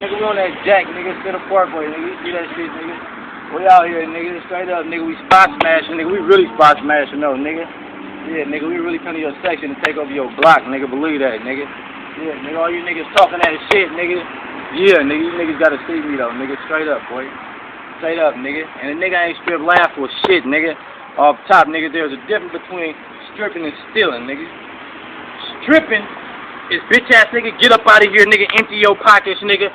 Nigga, we on that jack, nigga, to the parkway, nigga. You see that shit, nigga? We out here, nigga, straight up, nigga. We spot smashing, nigga. We really spot smashing, though, nigga. Yeah, nigga, we really come to your section to take over your block, nigga. Believe that, nigga. Yeah, nigga, all you niggas talking that shit, nigga. Yeah, nigga, you niggas gotta see me, though, nigga. Straight up, boy. Straight up, nigga. And the nigga ain't strip laugh for shit, nigga. Off top, nigga, there's a difference between stripping and stealing, nigga. Stripping is bitch ass nigga, get up out of here, nigga, empty your pockets, nigga.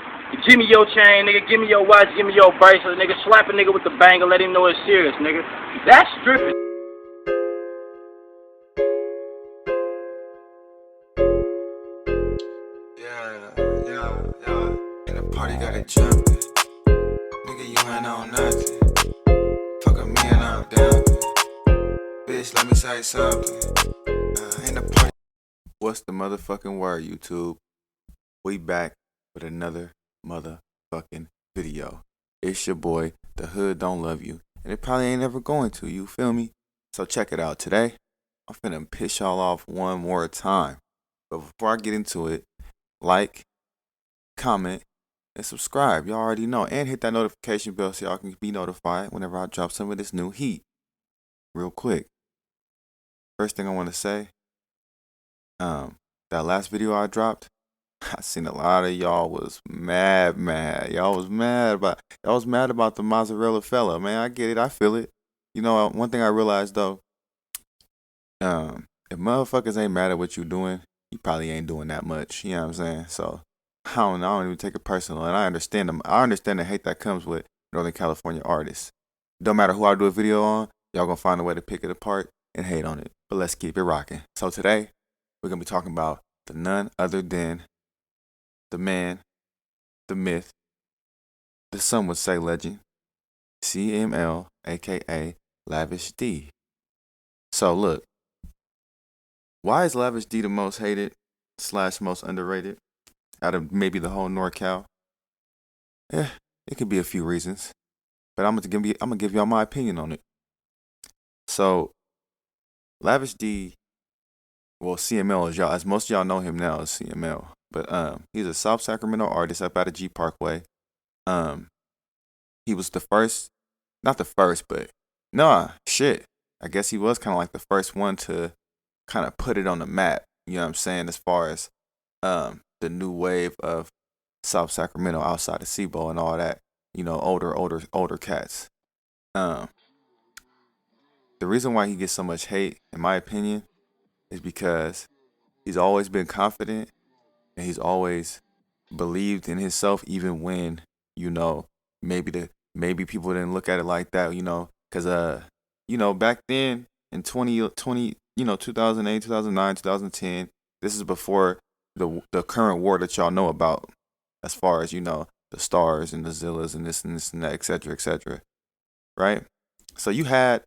Give me your chain, nigga. Give me your watch. Give me your bracelet, nigga. Slap a nigga with the bangle. Let him know it's serious, nigga. That's stripping. Yeah. And the party got it jumping. Nigga, you ain't on nothing. Fuck a me and I'm dumping. Bitch, let me say something. In the party. What's the motherfucking word, YouTube? We back with another motherfucking video. It's your boy, the hood don't love you, and it probably ain't ever going to, you feel me? So check it out. Today, I'm finna piss y'all off one more time. But before I get into it, like, comment, and subscribe. Y'all already know. And hit that notification bell so y'all can be notified whenever I drop some of this new heat. Real quick. First thing I want to say, that last video I dropped, I seen a lot of y'all was mad. Y'all was mad about the mozzarella fella, man. I get it. I feel it. You know, one thing I realized though, if motherfuckers ain't mad at what you doing, you probably ain't doing that much. You know what I'm saying? So I don't even take it personal, and I understand them. I understand the hate that comes with Northern California artists. Don't matter who I do a video on, y'all gonna find a way to pick it apart and hate on it. But let's keep it rocking. So today, we're gonna be talking about the none other than the man, the myth, the some would say legend, CML, aka Lavish D. So look, why is Lavish D the most hated / most underrated out of maybe the whole NorCal? It could be a few reasons, but I'm gonna give y'all my opinion on it. So Lavish D, well, CML is y'all, as most of y'all know him now as CML, but he's a South Sacramento artist up out of G Parkway. He was the first, not the first, but I guess he was kind of like the first one to kind of put it on the map. You know what I'm saying? As far as the new wave of South Sacramento outside of SIBO and all that. You know, older cats. The reason why he gets so much hate, in my opinion, is because he's always been confident and he's always believed in himself, even when, you know, maybe people didn't look at it like that, you know, because back then in 2020, 2008, 2009, 2010, this is before the current war that y'all know about, as far as, you know, the stars and the Zillas and this and that, etc., right? So you had,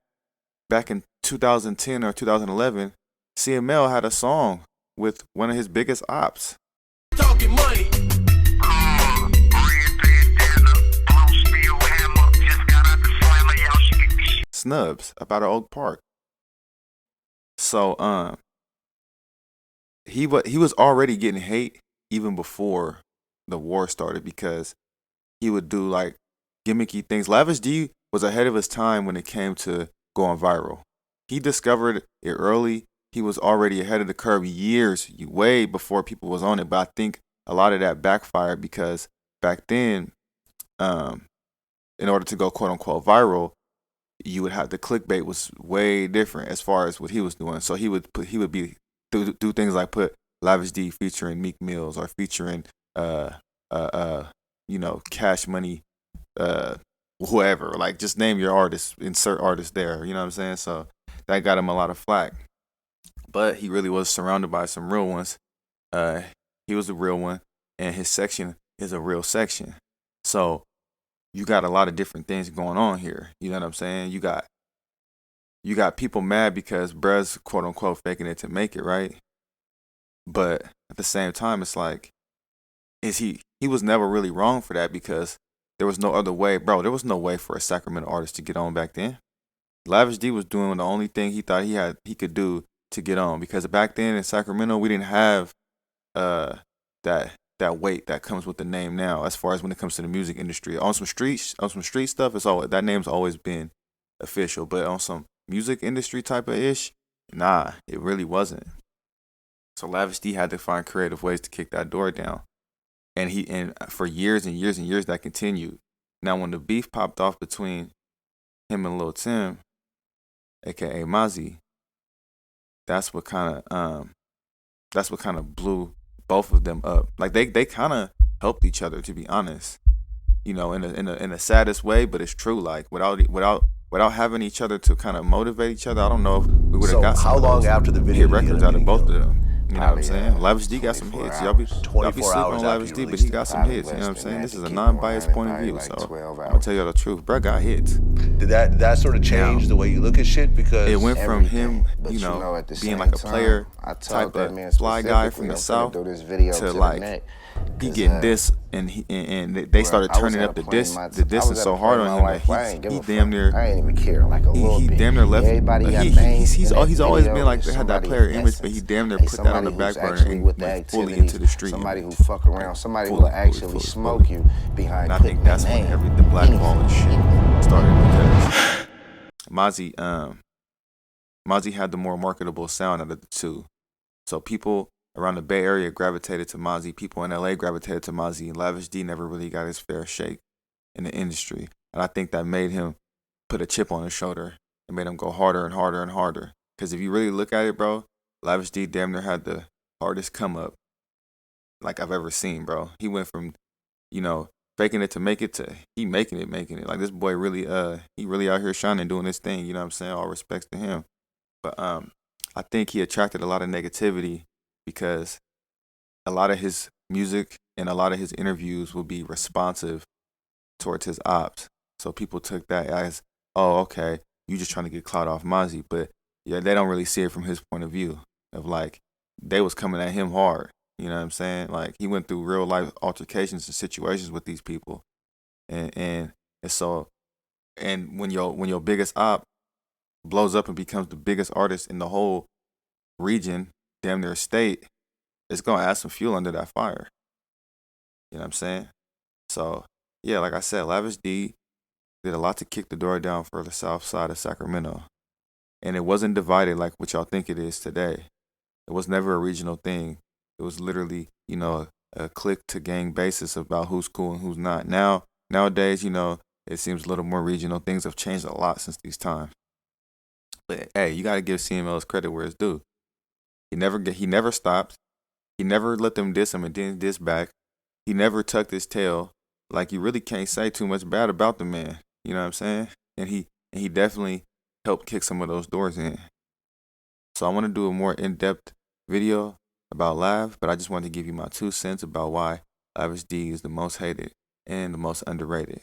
back in 2010 or 2011, CML had a song with one of his biggest ops. Talking money. Snubs about an Oak Park. So he was already getting hate even before the war started, because he would do like gimmicky things. Lavish D was ahead of his time when it came to going viral. He discovered it early. He was already ahead of the curve years, way before people was on it. But I think a lot of that backfired, because back then, in order to go quote unquote viral, you would have, the clickbait was way different as far as what he was doing. So he would do things like put Lavish D featuring Meek Mills, or featuring Cash Money, whoever. Like, just name your artist, insert artist there. You know what I'm saying? So that got him a lot of flack. But he really was surrounded by some real ones. He was a real one, and his section is a real section. So you got a lot of different things going on here. You know what I'm saying? You got people mad because bruh's quote unquote faking it to make it, right? But at the same time, it's like, he was never really wrong for that, because there was no other way, bro. There was no way for a Sacramento artist to get on back then. Lavish D was doing the only thing he thought he could do to get on, because back then in Sacramento we didn't have that that weight that comes with the name now. As far as when it comes to the music industry, on some street stuff, it's always that name's always been official. But on some music industry type of ish, nah, it really wasn't. So Lavish D had to find creative ways to kick that door down, and for years and years and years that continued. Now when the beef popped off between him and Lil Tim, aka Mozzy, that's what kind of blew both of them up. Like they kind of helped each other, to be honest. You know, in the saddest way, but it's true. Like without having each other to kind of motivate each other, I don't know if we would have got some how of long those after the video hit did he records end up out of getting both of killed? them. You know what I'm saying? Lavish D got some 24 hits. hours. Y'all be 24 sleeping hours on after Lavish you D, but released he it. got some Probably hits. You know what I'm less saying? than This that is to a keep it non-biased 100, point of probably view, like so 12 I'm gonna hours. tell y'all the truth. Bruh got hits. Did that sort of change Now the way you look at shit? Because it went from Everything. him, But you you know, know, at the being same like a time, player I told type that of man fly guy from specifically, the I'm finna south do this video to to the like neck. he 'Cause, getting this, and they bro, started I was turning at a up the point in the I was distance at a so point hard in on my him life where I that ain't give he a damn fuck. near I ain't even care, like a little he bit. damn near left. Everybody got He names he's in that he's always been video like is had that somebody player of image, but he essence. damn near Hey, put that on somebody the who's back burner actually and with the went fully activity, into the street somebody who image. fuck around, somebody who will actually smoke you behind And I putting think that that's when name. the blackballing shit Anything. started because Mozzy had the more marketable sound out of the two. So people around the Bay Area gravitated to Mozzy. People in LA gravitated to Mozzy. And Lavish D never really got his fair shake in the industry. And I think that made him put a chip on his shoulder and made him go harder and harder and harder. Because if you really look at it, bro, Lavish D damn near had the hardest come up like I've ever seen, bro. He went from, you know, faking it to make it to he making it. Like this boy really he really out here shining doing his thing, you know what I'm saying? All respects to him. But I think he attracted a lot of negativity because a lot of his music and a lot of his interviews will be responsive towards his ops. So people took that as, oh, okay, you just trying to get clout off Mozzy. But yeah, they don't really see it from his point of view of like they was coming at him hard. You know what I'm saying? Like he went through real life altercations and situations with these people. And so and when your biggest op blows up and becomes the biggest artist in the whole region, damn near state, it's gonna add some fuel under that fire. You know what I'm saying? So yeah, like I said, Lavish D did a lot to kick the door down for the south side of Sacramento. And it wasn't divided like what y'all think it is today. It was never a regional thing. It was literally, you know, a click to gang basis about who's cool and who's not. Nowadays, you know, it seems a little more regional. Things have changed a lot since these times. But hey, you gotta give CML's credit where it's due. He never stopped. He never let them diss him and then diss back. He never tucked his tail. Like you really can't say too much bad about the man. You know what I'm saying? And he definitely helped kick some of those doors in. So I want to do a more in-depth video about Lav, but I just wanted to give you my 2 cents about why Lavish D is the most hated and the most underrated.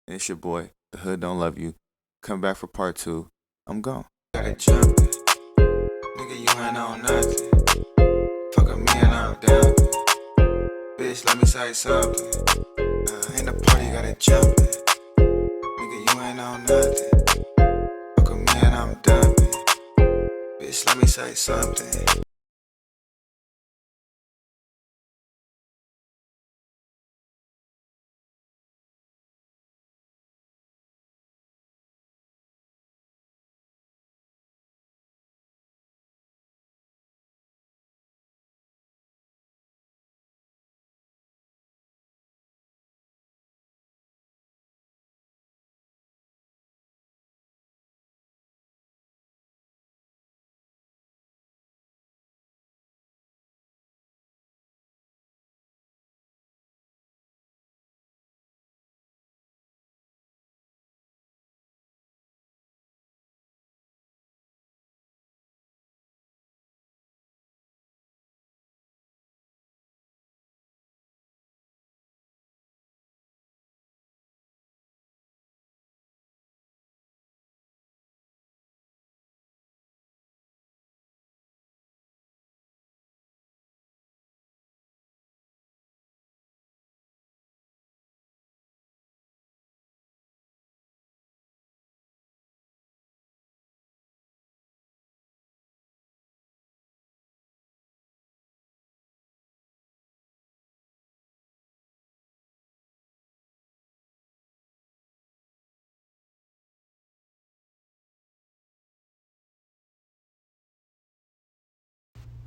And it's your boy, The Hood Don't Love You. Come back for part 2. I'm gone. Gotta jump it. Nigga, you ain't on nothing. Fuck with me and I'm down. Bitch, let me say something. In the party, gotta jump it. Nigga, you ain't on nothing. Fuck with me and I'm dumping. Bitch, let me say something.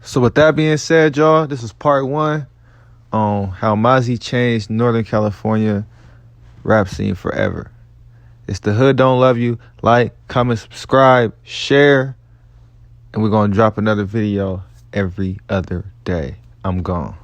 So with that being said, y'all, this is part 1 on how Mozzy changed Northern California rap scene forever. It's The Hood Don't Love You. Like, comment, subscribe, share, and we're going to drop another video every other day. I'm gone.